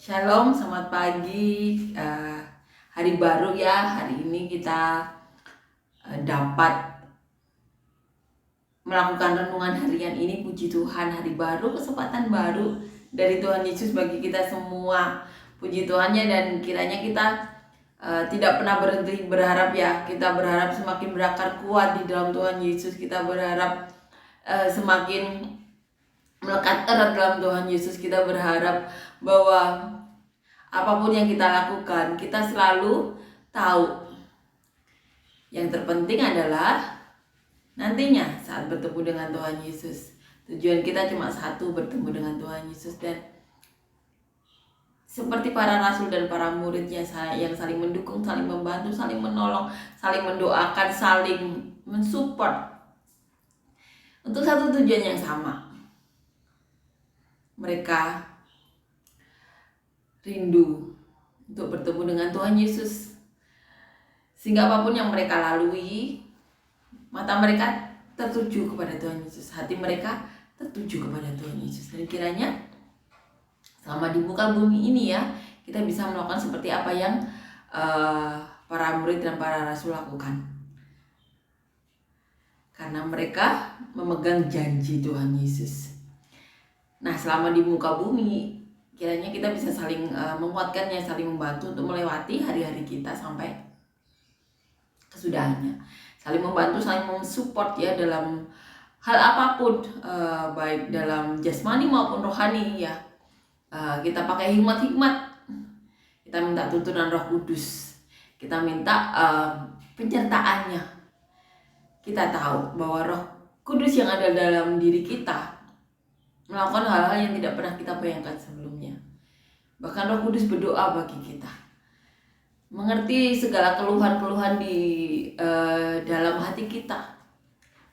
Shalom, selamat pagi. Hari baru ya. Hari ini kita dapat melakukan renungan harian ini. Puji Tuhan, hari baru, kesempatan baru dari Tuhan Yesus bagi kita semua. Puji Tuhannya, dan kiranya kita tidak pernah berhenti berharap ya. Kita berharap semakin berakar kuat di dalam Tuhan Yesus. Kita berharap semakin melekat erat dalam Tuhan Yesus. Kita berharap bahwa apapun yang kita lakukan, kita selalu tahu yang terpenting adalah nantinya saat bertemu dengan Tuhan Yesus. Tujuan kita cuma satu, bertemu dengan Tuhan Yesus. Dan seperti para rasul dan para muridnya yang saling mendukung, saling membantu, saling menolong, saling mendoakan, saling mensupport untuk satu tujuan yang sama. Mereka rindu untuk bertemu dengan Tuhan Yesus, sehingga apapun yang mereka lalui, mata mereka tertuju kepada Tuhan Yesus, hati mereka tertuju kepada Tuhan Yesus. Dan kiranya selama di muka bumi ini ya, kita bisa melakukan seperti apa yang para murid dan para rasul lakukan, karena mereka memegang janji Tuhan Yesus. Nah, selama di muka bumi, kiranya kita bisa saling menguatkannya, saling membantu untuk melewati hari-hari kita sampai kesudahannya. Saling membantu, saling mensupport ya dalam hal apapun, baik dalam jasmani maupun rohani ya. Kita pakai hikmat-hikmat, kita minta tuntunan Roh Kudus, kita minta penyertaannya. Kita tahu bahwa Roh Kudus yang ada dalam diri kita melakukan hal-hal yang tidak pernah kita bayangkan sebelumnya. Bahkan Roh Kudus berdoa bagi kita, mengerti segala keluhan-keluhan di dalam hati kita,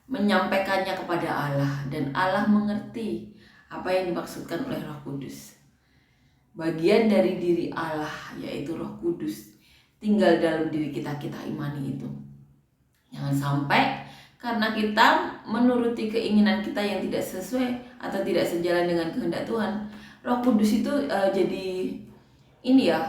menyampaikannya kepada Allah, dan Allah mengerti apa yang dimaksudkan oleh Roh Kudus. Bagian dari diri Allah, yaitu Roh Kudus, tinggal dalam diri kita, kita imani itu. Jangan sampai karena kita menuruti keinginan kita yang tidak sesuai atau tidak sejalan dengan kehendak Tuhan, Roh Kudus itu jadi ini ya,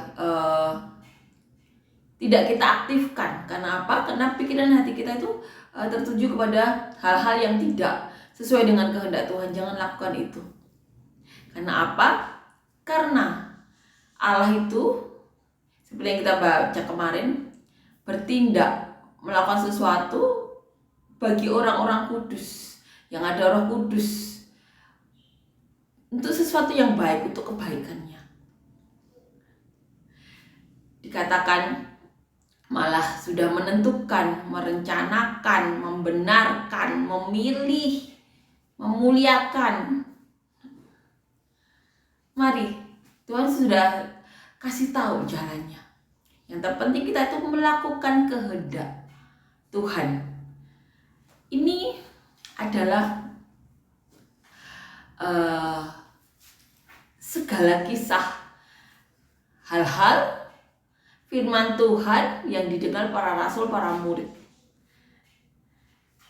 tidak kita aktifkan. Karena apa? Karena pikiran hati kita itu tertuju kepada hal-hal yang tidak sesuai dengan kehendak Tuhan. Jangan lakukan itu. Karena apa? Karena Allah itu, seperti yang kita baca kemarin, bertindak melakukan sesuatu bagi orang-orang kudus yang ada Roh Kudus, untuk sesuatu yang baik, untuk kebaikannya. Dikatakan malah sudah menentukan, merencanakan, membenarkan, memilih, memuliakan. Mari, Tuhan sudah kasih tahu jalannya. Yang terpenting kita itu melakukan kehendak Tuhan. Ini adalah segala kisah, hal-hal firman Tuhan yang didengar para rasul, para murid.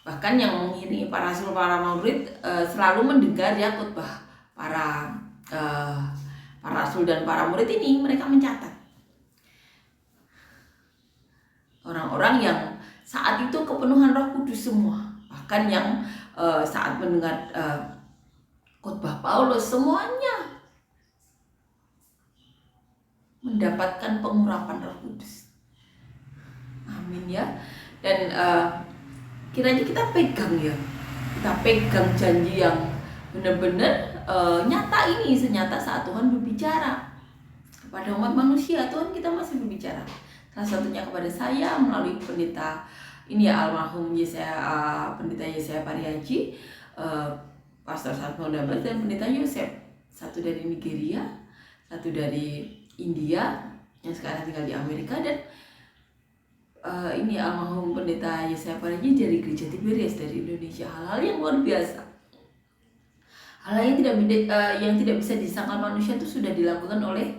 Bahkan yang mengiringi para rasul, para murid selalu mendengar ya khotbah para rasul dan para murid ini. Mereka mencatat orang-orang yang saat itu kepenuhan Roh Kudus semua. Bahkan yang saat mendengar khotbah Paulus, semuanya mendapatkan pengurapan Roh Kudus. Amin ya. Dan kiranya kita pegang ya, kita pegang janji yang benar-benar nyata ini, senyata saat Tuhan berbicara kepada umat manusia. Tuhan kita masih berbicara, salah satunya kepada saya melalui pendeta ini ya, almarhum pendeta Yesaya Pariaji, Pastor Satmo Dabas, dan pendeta Yosef, satu dari Nigeria, satu dari India yang sekarang tinggal di Amerika, dan ini almarhum pendeta Yesaya Pariaji dari Gereja Tiberias dari Indonesia. Hal-hal yang luar biasa, hal yang tidak bisa disangkal manusia itu sudah dilakukan oleh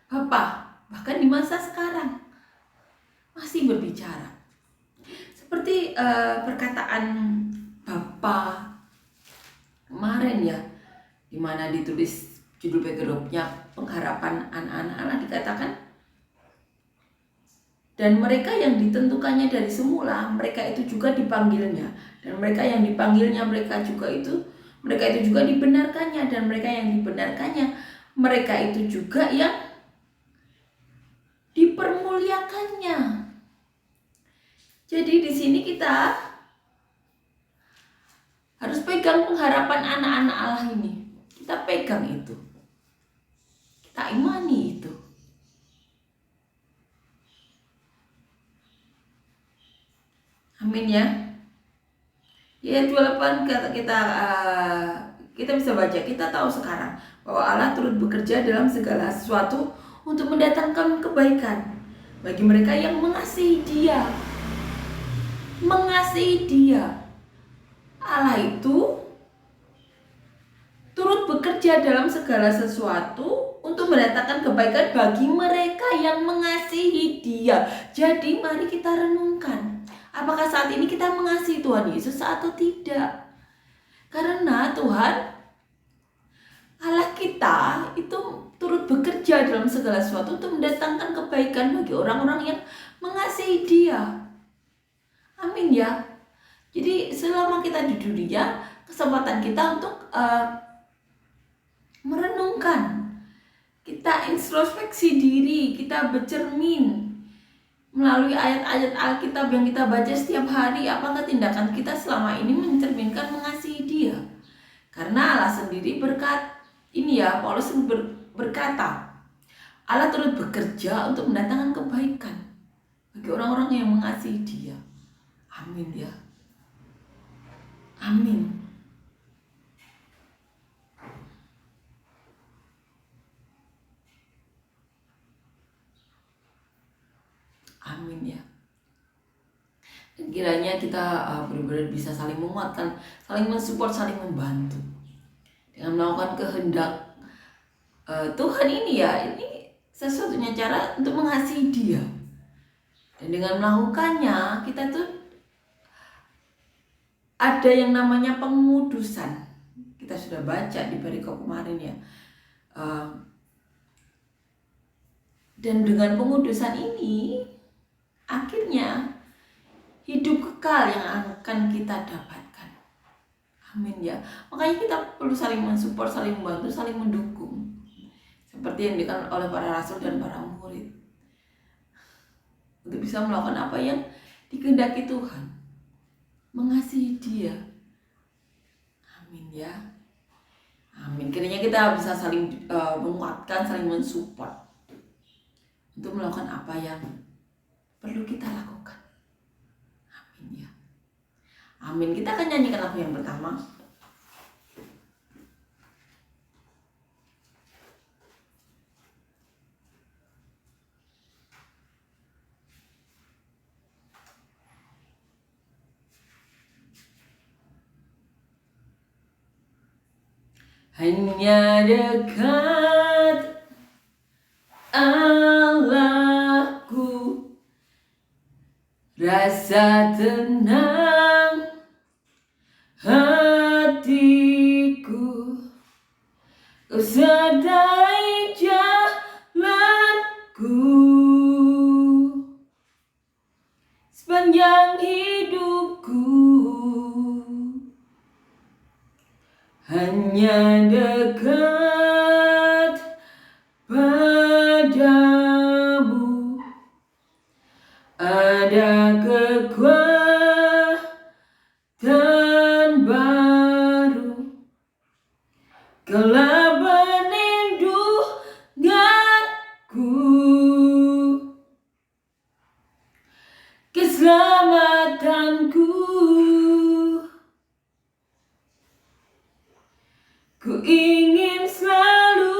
Bapa, bahkan di masa sekarang masih berbicara. Seperti perkataan Bapa kemarin ya, dimana ditulis judul backgroundnya pengharapan anak-anak Allah dikatakan, dan mereka yang ditentukannya dari semula, mereka itu juga dipanggilnya, dan mereka yang dipanggilnya, mereka itu juga dibenarkannya, dan mereka yang dibenarkannya, mereka itu juga yang dipermuliakannya. Jadi di sini kita harus pegang pengharapan anak-anak Allah ini. Kita pegang itu. Kita imani itu. Amin ya. Di ayat 28 kita bisa baca, kita tahu sekarang bahwa Allah turut bekerja dalam segala sesuatu untuk mendatangkan kebaikan bagi mereka yang mengasihi Dia. Mengasihi Dia. Allah itu turut bekerja dalam segala sesuatu untuk mendatangkan kebaikan bagi mereka yang mengasihi Dia. Jadi mari kita renungkan, apakah saat ini kita mengasihi Tuhan Yesus atau tidak? Karena Tuhan Allah kita itu turut bekerja dalam segala sesuatu untuk mendatangkan kebaikan bagi orang-orang yang mengasihi Dia. Amin ya. Jadi selama kita di dunia, kesempatan kita untuk merenungkan, kita introspeksi diri, kita bercermin melalui ayat-ayat Alkitab yang kita baca setiap hari. Apakah tindakan kita selama ini mencerminkan mengasihi Dia? Karena Allah sendiri Paulus berkata, Allah turut bekerja untuk mendatangkan kebaikan bagi orang-orang yang mengasihi Dia. Amin ya. Amin. Amin ya. Dan kiranya kita benar-benar bisa saling menguatkan, saling mensupport, saling membantu dengan melakukan kehendak Tuhan ini ya. Ini satu-satunya cara untuk mengasihi Dia. Dan dengan melakukannya, kita tuh ada yang namanya pengudusan. Kita sudah baca di perikop kemarin ya. Dan dengan pengudusan ini, akhirnya hidup kekal yang akan kita dapatkan. Amin ya. Makanya kita perlu saling mensupport, saling membantu, saling mendukung. Seperti yang dilakukan oleh para rasul dan para murid. Untuk bisa melakukan apa yang dikehendaki Tuhan. Mengasihi Dia. Amin ya. Amin. Kiranya kita bisa saling menguatkan, saling mensupport untuk melakukan apa yang perlu kita lakukan. Amin ya. Amin. Kita akan nyanyikan lagu yang pertama. Hanya dekat Allahku, rasa tenang hatiku, Kau sertai jalanku sepanjang hidupku. Hanya dekat padamu ada kekuatan baru, Kaulah perlindunganku, keselamatanku. Ku ingin selalu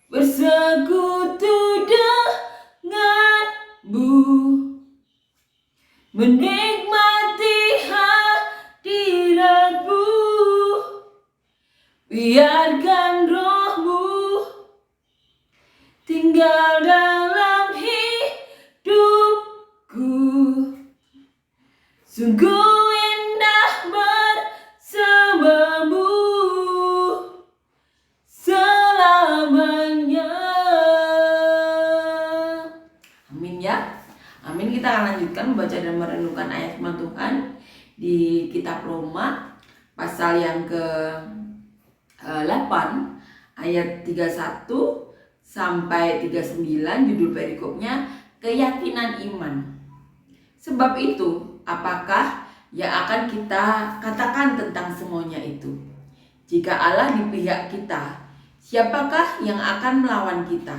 bersekutu denganmu, menikmati hadiratmu. Biarkan rohmu tinggal dalam hidupku. Sungguh indah bersamamu, lanjutkan membaca dan merenungkan ayat firman Tuhan di kitab Roma pasal yang ke-8 ayat 31 sampai 39, judul perikopnya keyakinan iman. Sebab itu, apakah yang akan kita katakan tentang semuanya itu? Jika Allah di pihak kita, siapakah yang akan melawan kita?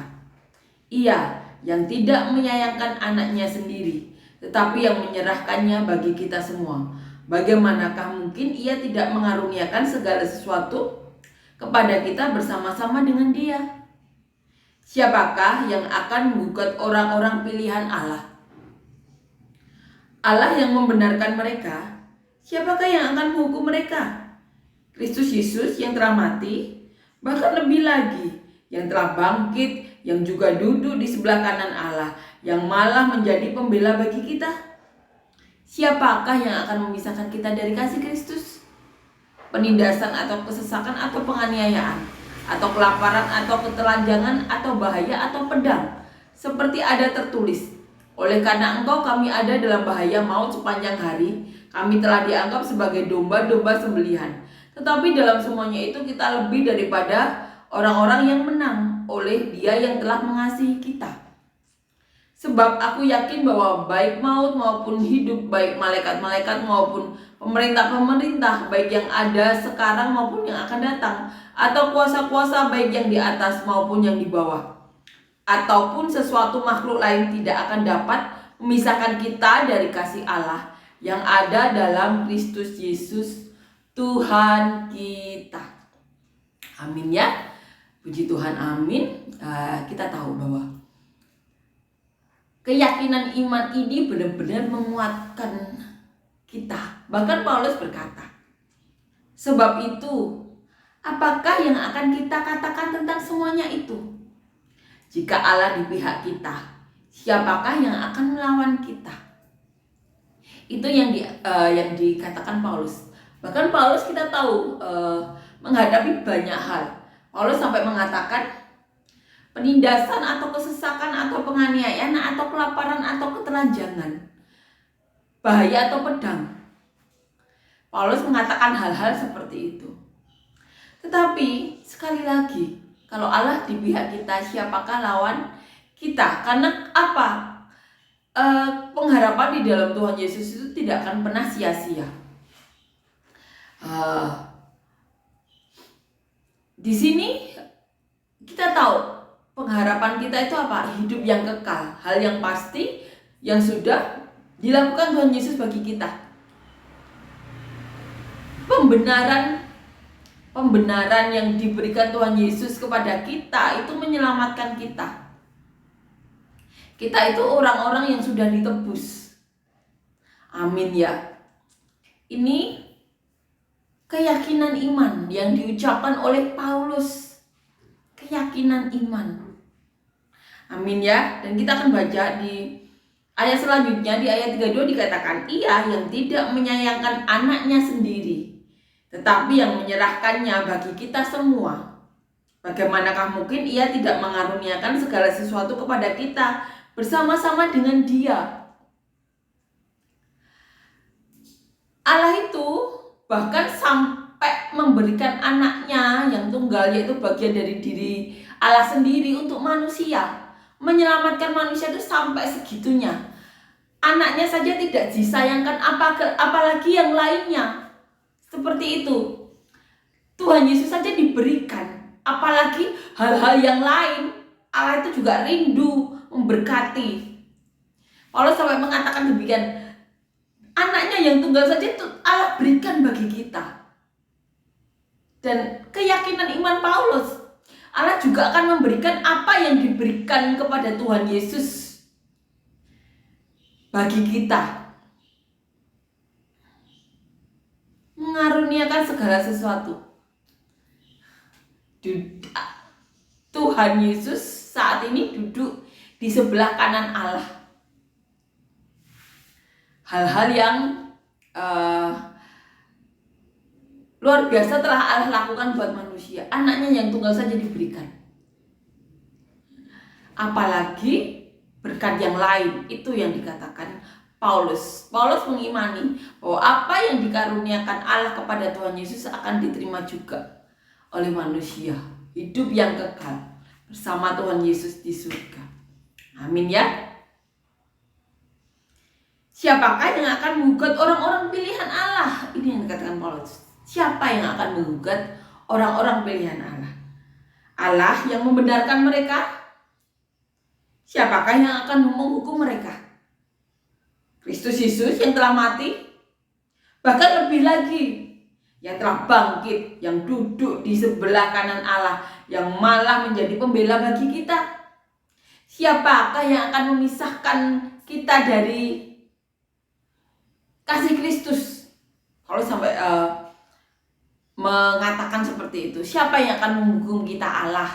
Ia yang tidak menyayangkan anaknya sendiri, tetapi yang menyerahkannya bagi kita semua. Bagaimanakah mungkin ia tidak mengaruniakan segala sesuatu kepada kita bersama-sama dengan dia? Siapakah yang akan menggugat orang-orang pilihan Allah? Allah yang membenarkan mereka, siapakah yang akan menghukum mereka? Kristus Yesus yang telah mati, bahkan lebih lagi, yang telah bangkit, yang juga duduk di sebelah kanan Allah, yang malah menjadi pembela bagi kita. Siapakah yang akan memisahkan kita dari kasih Kristus? Penindasan atau kesesakan atau penganiayaan, atau kelaparan atau ketelanjangan atau bahaya atau pedang, seperti ada tertulis, oleh karena engkau kami ada dalam bahaya maut sepanjang hari, kami telah dianggap sebagai domba-domba sembelihan. Tetapi dalam semuanya itu kita lebih daripada orang-orang yang menang oleh Dia yang telah mengasihi kita. Sebab aku yakin bahwa baik maut maupun hidup, baik malaikat-malaikat maupun pemerintah-pemerintah, baik yang ada sekarang maupun yang akan datang, atau kuasa-kuasa baik yang di atas maupun yang di bawah, ataupun sesuatu makhluk lain tidak akan dapat memisahkan kita dari kasih Allah yang ada dalam Kristus Yesus Tuhan kita. Amin ya. Puji Tuhan, amin. Kita tahu bahwa keyakinan iman ini benar-benar menguatkan kita. Bahkan Paulus berkata, sebab itu, apakah yang akan kita katakan tentang semuanya itu? Jika Allah di pihak kita, siapakah yang akan melawan kita? Itu yang dikatakan Paulus. Bahkan Paulus kita tahu menghadapi banyak hal. Paulus sampai mengatakan penindasan atau kesesakan atau penganiayaan atau kelaparan atau ketelanjangan, bahaya atau pedang. Paulus mengatakan hal-hal seperti itu. Tetapi sekali lagi, kalau Allah di pihak kita, siapakah lawan kita? Karena apa? Pengharapan di dalam Tuhan Yesus itu tidak akan pernah sia-sia. Di sini kita tahu pengharapan kita itu apa? Hidup yang kekal, hal yang pasti yang sudah dilakukan Tuhan Yesus bagi kita. Pembenaran yang diberikan Tuhan Yesus kepada kita itu menyelamatkan kita. Kita itu orang-orang yang sudah ditebus. Amin ya. Ini keyakinan iman yang diucapkan oleh Paulus. Keyakinan iman. Amin ya. Dan kita akan baca di ayat selanjutnya, di ayat 32 dikatakan, ia yang tidak menyayangkan anaknya sendiri, tetapi yang menyerahkannya bagi kita semua. Bagaimanakah mungkin ia tidak mengaruniakan segala sesuatu kepada kita bersama-sama dengan Dia? Allah itu bahkan sampai memberikan anaknya yang tunggal, yaitu bagian dari diri Allah sendiri untuk manusia. Menyelamatkan manusia itu sampai segitunya. Anaknya saja tidak disayangkan, apalagi yang lainnya. Seperti itu. Tuhan Yesus saja diberikan, apalagi hal-hal yang lain. Allah itu juga rindu memberkati. Paulus sampai mengatakan demikian, anaknya yang tunggal saja itu Allah berikan bagi kita. Dan keyakinan iman Paulus, Allah juga akan memberikan apa yang diberikan kepada Tuhan Yesus bagi kita. Mengaruniakan segala sesuatu. Tuhan Yesus saat ini duduk di sebelah kanan Allah. Hal-hal yang luar biasa telah Allah lakukan buat manusia. Anaknya yang tunggal saja diberikan. Apalagi berkat yang lain. Itu yang dikatakan Paulus mengimani bahwa apa yang dikaruniakan Allah kepada Tuhan Yesus akan diterima juga oleh manusia, hidup yang kekal bersama Tuhan Yesus di surga. Amin ya. Siapakah yang akan menggugat orang-orang pilihan Allah? Ini yang dikatakan Paulus. Siapa yang akan menggugat orang-orang pilihan Allah? Allah yang membenarkan mereka? Siapakah yang akan menghukum mereka? Kristus Yesus yang telah mati? Bahkan lebih lagi, yang telah bangkit, yang duduk di sebelah kanan Allah, yang malah menjadi pembela bagi kita. Siapakah yang akan memisahkan kita dari kasih Kristus? Kalau sampai mengatakan seperti itu, siapa yang akan menghukum kita? Allah.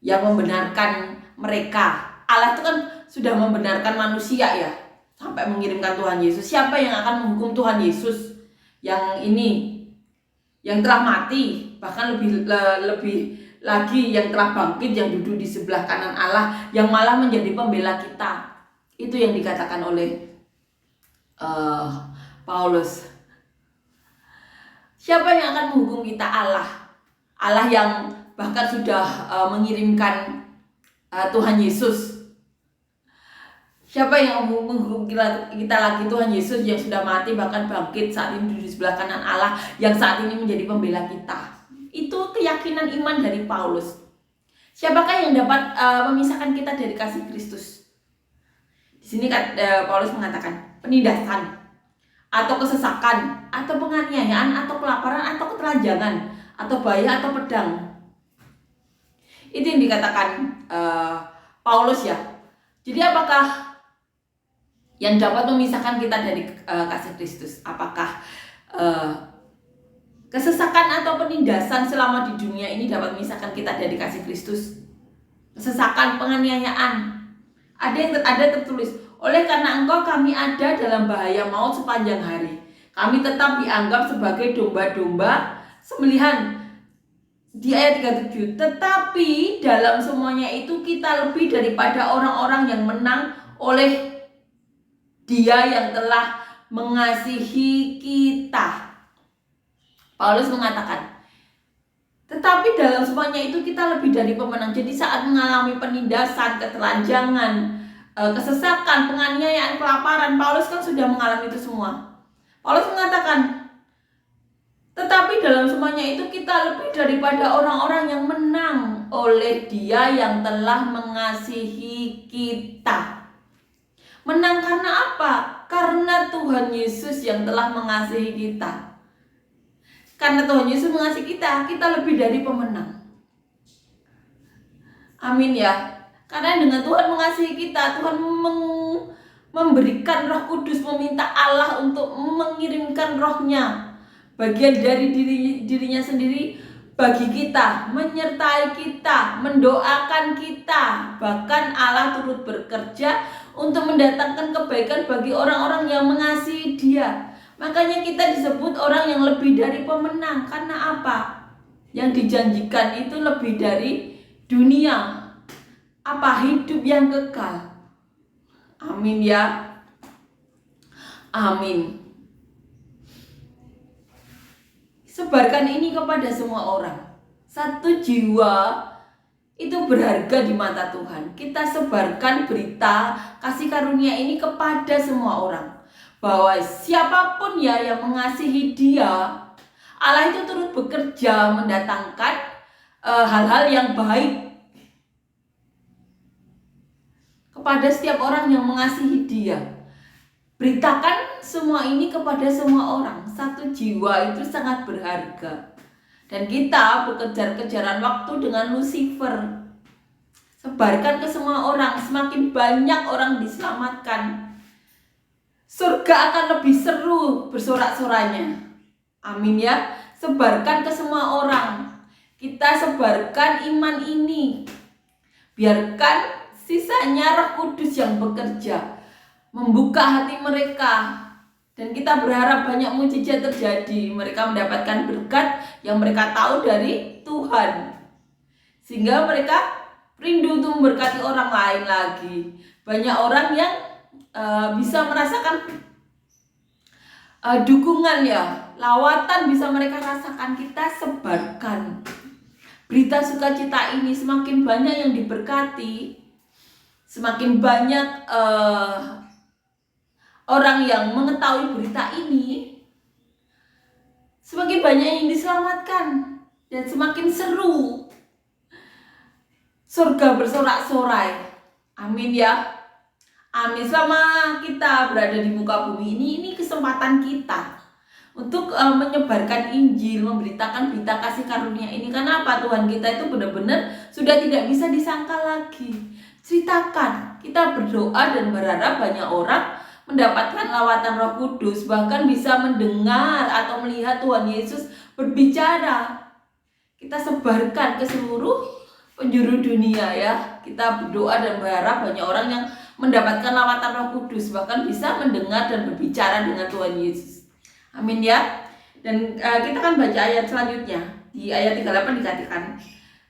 Yang membenarkan mereka. Allah itu kan sudah membenarkan manusia ya, sampai mengirimkan Tuhan Yesus. Siapa yang akan menghukum Tuhan Yesus yang ini, yang telah mati, bahkan lebih lagi yang telah bangkit, yang duduk di sebelah kanan Allah, yang malah menjadi pembela kita? Itu yang dikatakan oleh Paulus. Siapa yang akan menghukum kita? Allah. Allah yang bahkan sudah mengirimkan Tuhan Yesus. Siapa yang menghukum kita lagi? Tuhan Yesus yang sudah mati bahkan bangkit, saat ini duduk di sebelah kanan Allah, yang saat ini menjadi pembela kita. Itu keyakinan iman dari Paulus. Siapakah yang dapat memisahkan kita dari kasih Kristus? Di sini Paulus mengatakan penindasan, atau kesesakan, atau penganiayaan, atau kelaparan, atau ketelanjangan, atau bahaya, atau pedang. Itu yang dikatakan Paulus ya. Jadi apakah yang dapat memisahkan kita dari kasih Kristus? Apakah kesesakan atau penindasan selama di dunia ini dapat memisahkan kita dari kasih Kristus? Kesesakan, penganiayaan. Ada tertulis, oleh karena engkau kami ada dalam bahaya maut sepanjang hari. Kami tetap dianggap sebagai domba-domba sembelihan. Di ayat 37, tetapi dalam semuanya itu kita lebih daripada orang-orang yang menang oleh Dia yang telah mengasihi kita. Paulus mengatakan, tetapi dalam semuanya itu kita lebih dari pemenang. Jadi saat mengalami penindasan, ketelanjangan, kesesakan, penganiayaan, kelaparan, Paulus kan sudah mengalami itu semua. Paulus mengatakan, tetapi dalam semuanya itu kita lebih daripada orang-orang yang menang oleh Dia yang telah mengasihi kita. Menang karena apa? Karena Tuhan Yesus yang telah mengasihi kita. Karena Tuhan Yesus mengasihi kita, kita lebih dari pemenang. Amin ya. Karena dengan Tuhan mengasihi kita, Tuhan memberikan Roh Kudus, meminta Allah untuk mengirimkan Roh-Nya, bagian dari dirinya sendiri bagi kita, menyertai kita, mendoakan kita. Bahkan Allah turut bekerja untuk mendatangkan kebaikan bagi orang-orang yang mengasihi Dia. Makanya kita disebut orang yang lebih dari pemenang. Karena apa? Yang dijanjikan itu lebih dari dunia. Apa? Hidup yang kekal. Amin ya. Amin. Sebarkan ini kepada semua orang. Satu jiwa itu berharga di mata Tuhan. Kita sebarkan berita kasih karunia ini kepada semua orang, bahwa siapapun ya yang mengasihi Dia, Allah itu turut bekerja mendatangkan hal-hal yang baik kepada setiap orang yang mengasihi Dia. Beritakan semua ini kepada semua orang. Satu jiwa itu sangat berharga. Dan kita berkejar-kejaran waktu dengan Lucifer. Sebarkan ke semua orang. Semakin banyak orang diselamatkan, surga akan lebih seru bersorak-soranya. Amin ya. Sebarkan ke semua orang. Kita sebarkan iman ini. Biarkan sisanya Roh Kudus yang bekerja, membuka hati mereka. Dan kita berharap banyak mujizat terjadi. Mereka mendapatkan berkat yang mereka tahu dari Tuhan, sehingga mereka rindu untuk memberkati orang lain lagi. Banyak orang yang bisa merasakan dukungan ya, lawatan bisa mereka rasakan. Kita sebarkan berita sukacita ini, semakin banyak yang diberkati, semakin banyak orang yang mengetahui berita ini, semakin banyak yang diselamatkan, dan semakin seru surga bersorak-sorai. Amin ya. Amin. Selama kita berada di muka bumi ini kesempatan kita untuk menyebarkan Injil, memberitakan berita kasih karunia ini. Karena apa? Tuhan kita itu benar-benar sudah tidak bisa disangka lagi. Ceritakan, kita berdoa dan berharap banyak orang mendapatkan lawatan Roh Kudus, bahkan bisa mendengar atau melihat Tuhan Yesus berbicara. Kita sebarkan ke seluruh penjuru dunia ya. Kita berdoa dan berharap banyak orang yang mendapatkan lawatan Roh Kudus, bahkan bisa mendengar dan berbicara dengan Tuhan Yesus. Amin ya. Dan kita akan baca ayat selanjutnya. Di ayat 38 dikatakan,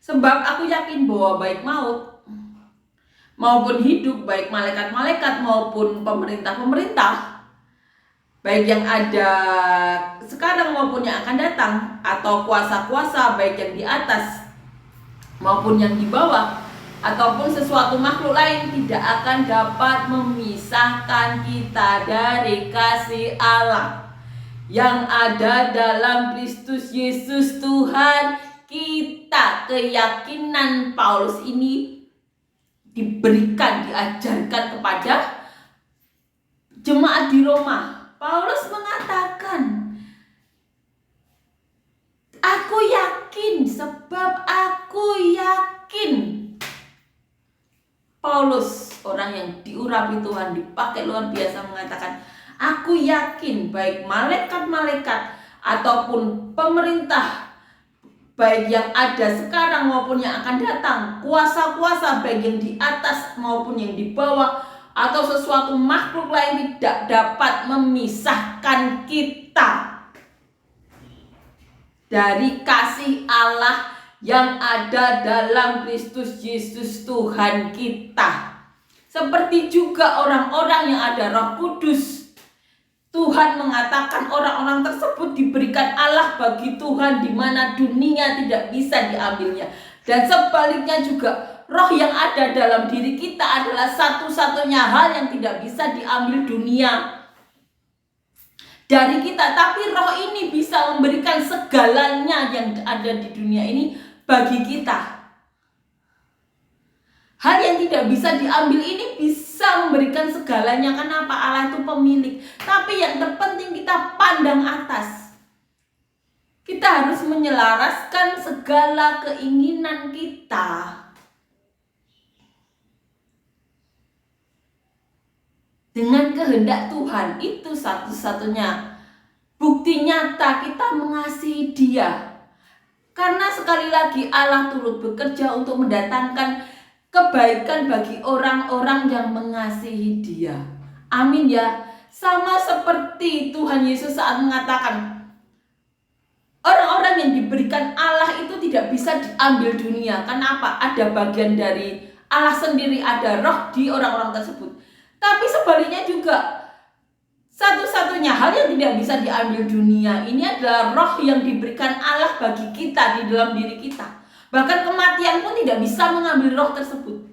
sebab aku yakin bahwa baik maut maupun hidup, baik malaikat-malaikat maupun pemerintah-pemerintah, baik yang ada sekarang maupun yang akan datang, atau kuasa-kuasa baik yang di atas maupun yang di bawah, ataupun sesuatu makhluk lain, tidak akan dapat memisahkan kita dari kasih Allah yang ada dalam Kristus Yesus Tuhan kita. Keyakinan Paulus ini diberikan, diajarkan kepada jemaat di Roma. Paulus mengatakan, aku yakin, sebab aku yakin. Paulus, orang yang diurapi Tuhan, dipakai luar biasa, mengatakan, aku yakin baik malaikat-malaikat ataupun pemerintah, baik yang ada sekarang maupun yang akan datang, kuasa-kuasa baik yang di atas maupun yang di bawah, atau sesuatu makhluk lain, tidak dapat memisahkan kita dari kasih Allah yang ada dalam Kristus Yesus Tuhan kita. Seperti juga orang-orang yang ada Roh Kudus, Tuhan mengatakan orang-orang tersebut diberikan Allah bagi Tuhan, di mana dunia tidak bisa diambilnya. Dan sebaliknya juga, roh yang ada dalam diri kita adalah satu-satunya hal yang tidak bisa diambil dunia dari kita. Tapi roh ini bisa memberikan segalanya yang ada di dunia ini bagi kita. Hal yang tidak bisa diambil ini bisa memberikan segalanya. Kenapa? Allah itu pemilik. Tapi yang terpenting kita pandang atas. Kita harus menyelaraskan segala keinginan kita dengan kehendak Tuhan. Itu satu-satunya bukti nyata kita mengasihi Dia. Karena sekali lagi Allah turut bekerja untuk mendatangkan kebaikan bagi orang-orang yang mengasihi Dia. Amin ya. Sama seperti Tuhan Yesus saat mengatakan, orang-orang yang diberikan Allah itu tidak bisa diambil dunia. Kenapa? Ada bagian dari Allah sendiri, ada roh di orang-orang tersebut. Tapi sebaliknya juga, satu-satunya hal yang tidak bisa diambil dunia ini adalah roh yang diberikan Allah bagi kita di dalam diri kita. Bahkan kematian pun tidak bisa mengambil roh tersebut.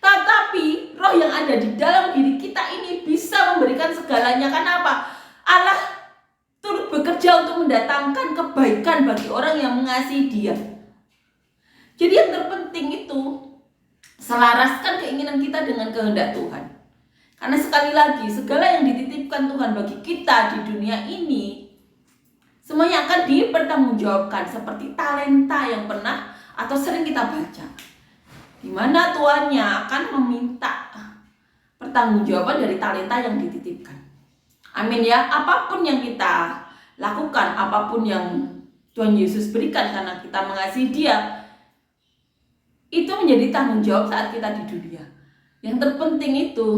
Tetapi roh yang ada di dalam diri kita ini bisa memberikan segalanya. Kenapa? Allah turut bekerja untuk mendatangkan kebaikan bagi orang yang mengasihi Dia. Jadi yang terpenting itu selaraskan keinginan kita dengan kehendak Tuhan. Karena sekali lagi, segala yang dititipkan Tuhan bagi kita di dunia ini, semuanya akan dipertanggungjawabkan, seperti talenta yang pernah atau sering kita baca, di mana tuannya akan meminta pertanggungjawaban dari talenta yang dititipkan. Amin ya. Apapun yang kita lakukan, apapun yang Tuhan Yesus berikan karena kita mengasihi Dia, itu menjadi tanggung jawab saat kita di dunia. Yang terpenting itu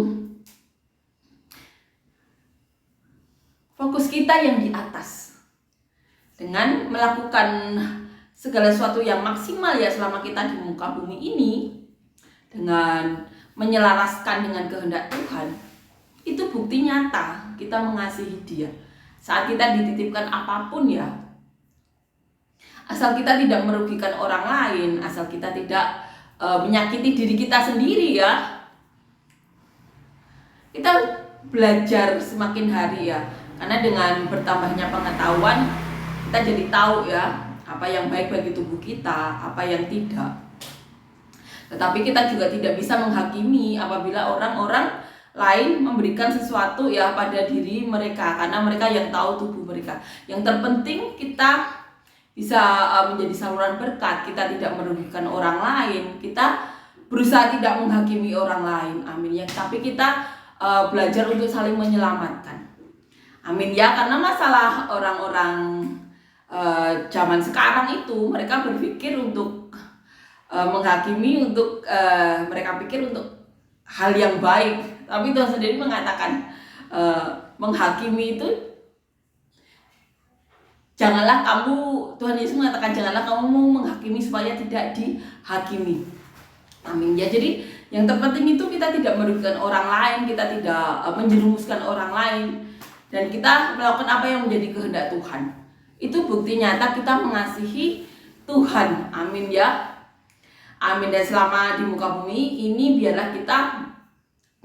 fokus kita yang di atas, dengan melakukan segala sesuatu yang maksimal ya selama kita di muka bumi ini, dengan menyelaraskan dengan kehendak Tuhan, itu bukti nyata kita mengasihi Dia. Saat kita dititipkan apapun ya, asal kita tidak merugikan orang lain, asal kita tidak menyakiti diri kita sendiri ya, kita belajar semakin hari ya. Karena dengan bertambahnya pengetahuan, kita jadi tahu ya apa yang baik bagi tubuh kita, apa yang tidak. Tetapi kita juga tidak bisa menghakimi apabila orang-orang lain memberikan sesuatu ya pada diri mereka, karena mereka yang tahu tubuh mereka. Yang terpenting kita bisa menjadi saluran berkat, kita tidak merugikan orang lain, kita berusaha tidak menghakimi orang lain, amin ya. Tapi kita belajar untuk saling menyelamatkan, amin ya. Karena masalah orang-orang zaman sekarang itu, mereka berpikir untuk menghakimi, untuk mereka pikir untuk hal yang baik. Tapi Tuhan sendiri mengatakan menghakimi itu janganlah kamu, Tuhan Yesus mengatakan janganlah kamu menghakimi supaya tidak dihakimi, amin ya. Jadi yang terpenting itu kita tidak merugikan orang lain, kita tidak menjerumuskan orang lain, dan kita melakukan apa yang menjadi kehendak Tuhan. Itu bukti nyata kita mengasihi Tuhan, amin ya. Amin. Dan selama di muka bumi ini, biarlah kita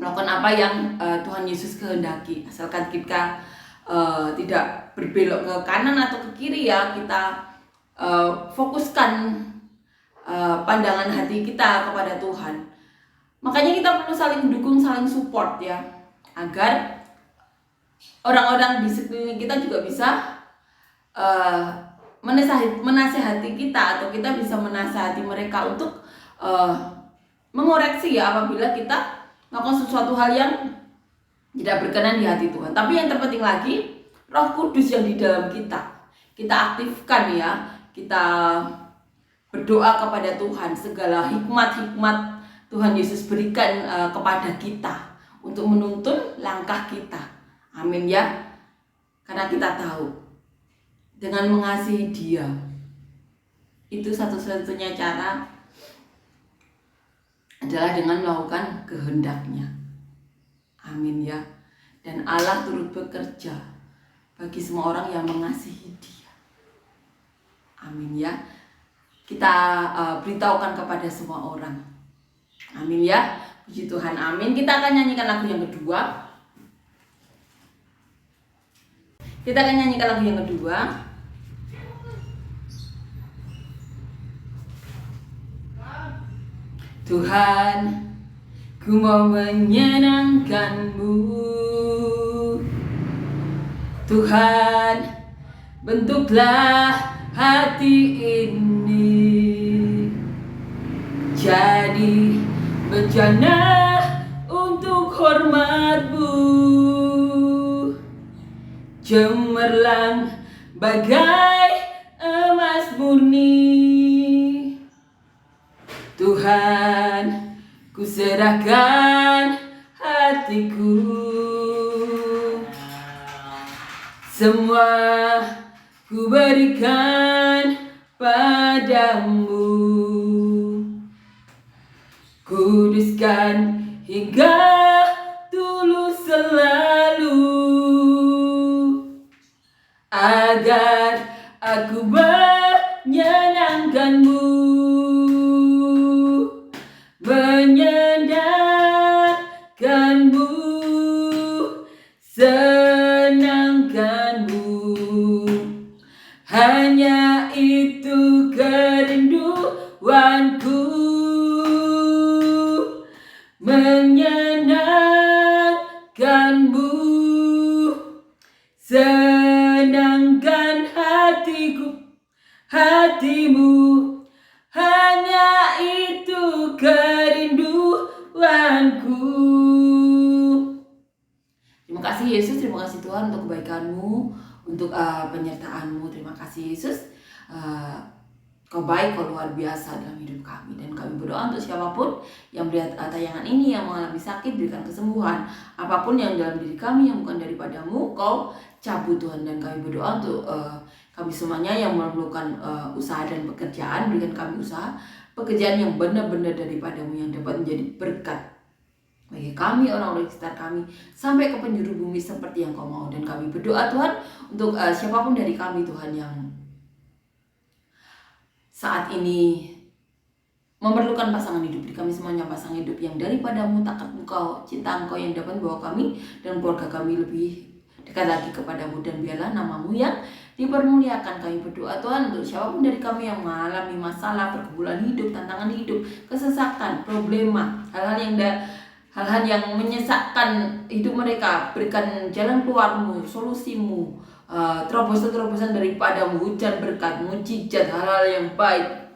melakukan apa yang Tuhan Yesus kehendaki, asalkan kita tidak berbelok ke kanan atau ke kiri ya. Kita fokuskan pandangan hati kita kepada Tuhan. Makanya kita perlu saling mendukung, saling support ya, agar orang-orang di sekeliling kita juga bisa menasehati kita, atau kita bisa menasehati mereka untuk mengoreksi ya apabila kita melakukan sesuatu hal yang tidak berkenan di hati Tuhan. Tapi yang terpenting lagi, Roh Kudus yang di dalam kita aktifkan ya. Kita berdoa kepada Tuhan, segala hikmat-hikmat Tuhan Yesus berikan kepada kita untuk menuntun langkah kita, amin ya. Karena kita tahu dengan mengasihi Dia itu satu-satunya cara adalah dengan melakukan kehendak-Nya, amin ya. Dan Allah turut bekerja bagi semua orang yang mengasihi Dia, amin ya. Kita beritahukan kepada semua orang, amin ya. Puji Tuhan, amin. Kita akan nyanyikan lagu yang kedua. Tuhan, ku mau menyenangkan-Mu. Tuhan, bentuklah hati ini jadi bejana untuk hormat-Mu, cemerlang bagai emas murni. Tuhan, ku serahkan hatiku, semua ku berikan padamu. Kuduskan hingga tulus selalu, agar aku menyenangkan-Mu, menyenangkan-Mu, senangkan-Mu. Hanya itu kerinduanku, menyenangkan-Mu, senangkan hatimu. Hanya itu kerinduanku. Terima kasih Yesus, terima kasih Tuhan untuk kebaikan-Mu, untuk penyertaan-Mu. Terima kasih Yesus. Kau baik, kau luar biasa dalam hidup kami. Dan kami berdoa untuk siapapun yang melihat tayangan ini, yang mengalami sakit, berikan kesembuhan. Apapun yang dalam diri kami yang bukan daripadamu, kau cabut Tuhan. Dan kami berdoa untuk kami semuanya yang memerlukan usaha dan pekerjaan, berikan kami usaha pekerjaan yang benar-benar daripadamu, yang dapat menjadi berkat bagi kami, orang-orang di sekitar kami, sampai ke penjuru bumi seperti yang kau mau. Dan kami berdoa Tuhan untuk siapapun dari kami Tuhan yang saat ini memerlukan pasangan hidup. Di kami semuanya pasangan hidup yang daripadamu, takat engkau, cinta engkau yang dapat membawa kami dan keluarga kami lebih dekat lagi kepadamu. Dan biarlah namamu yang dipermuliakan. Kami berdoa Tuhan untuk siapapun dari kami yang mengalami masalah, pergumulan hidup, tantangan hidup, kesesakan, problema, hal-hal yang menyesakkan hidup mereka, berikan jalan keluarmu, solusimu, terobosan-terobosan daripadamu, hujan berkat, mujizat, hal-hal yang baik.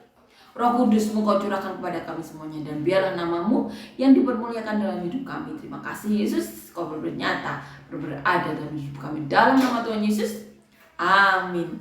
Roh Kudus-Mu kau curahkan kepada kami semuanya, dan biarlah namamu yang dipermuliakan dalam hidup kami. Terima kasih Yesus, kau bernyata, berada dalam hidup kami. Dalam nama Tuhan Yesus, amin.